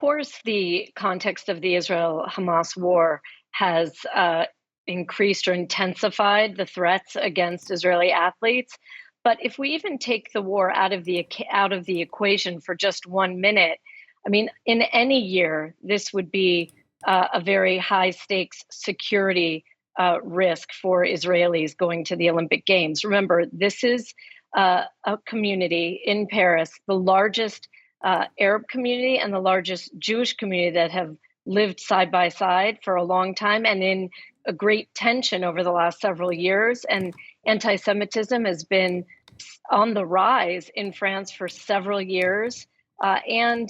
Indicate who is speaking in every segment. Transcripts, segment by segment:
Speaker 1: course, the context of the Israel-Hamas war has increased or intensified the threats against Israeli athletes. But if we even take the war out of the equation for just 1 minute, I mean, in any year, this would be a very high stakes security risk for Israelis going to the Olympic Games. Remember, this is a community in Paris, the largest Arab community and the largest Jewish community that have lived side by side for a long time and in a great tension over the last several years. And anti-Semitism has been on the rise in France for several years, and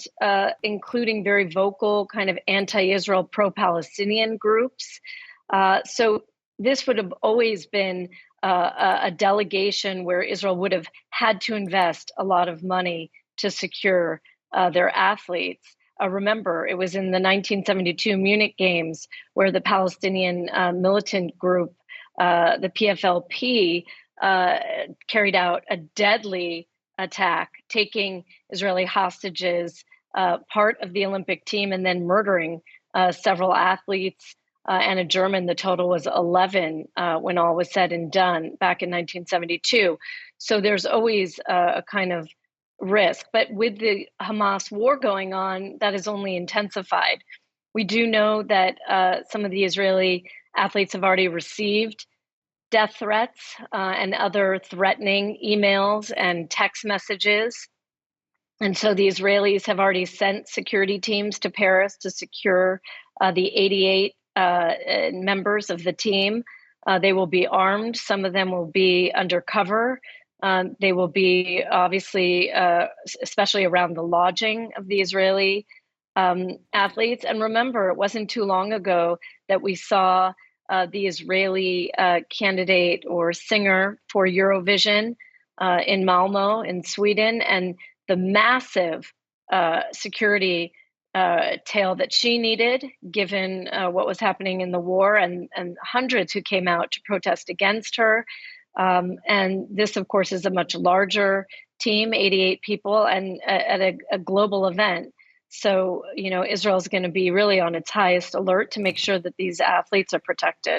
Speaker 1: including very vocal kind of anti-Israel, pro-Palestinian groups. So this would have always been a delegation where Israel would have had to invest a lot of money to secure their athletes. Remember, it was in the 1972 Munich Games where the Palestinian militant group, the PFLP, carried out a deadly attack, taking Israeli hostages, part of the Olympic team, and then murdering several athletes and a German. The total was 11 when all was said and done back in 1972. So there's always a kind of risk. But with the Hamas war going on, that is only intensified. We do know that some of the Israeli athletes have already received death threats and other threatening emails and text messages. And so the Israelis have already sent security teams to Paris to secure the 88 members of the team. They will be armed. Some of them will be undercover. They will be obviously, especially around the lodging of the Israeli athletes. And remember, it wasn't too long ago that we saw the Israeli candidate or singer for Eurovision in Malmo in Sweden, and the massive security tail that she needed, given what was happening in the war, and hundreds who came out to protest against her. And this, of course, is a much larger team, 88 people, and at a global event. So, Israel is going to be really on its highest alert to make sure that these athletes are protected.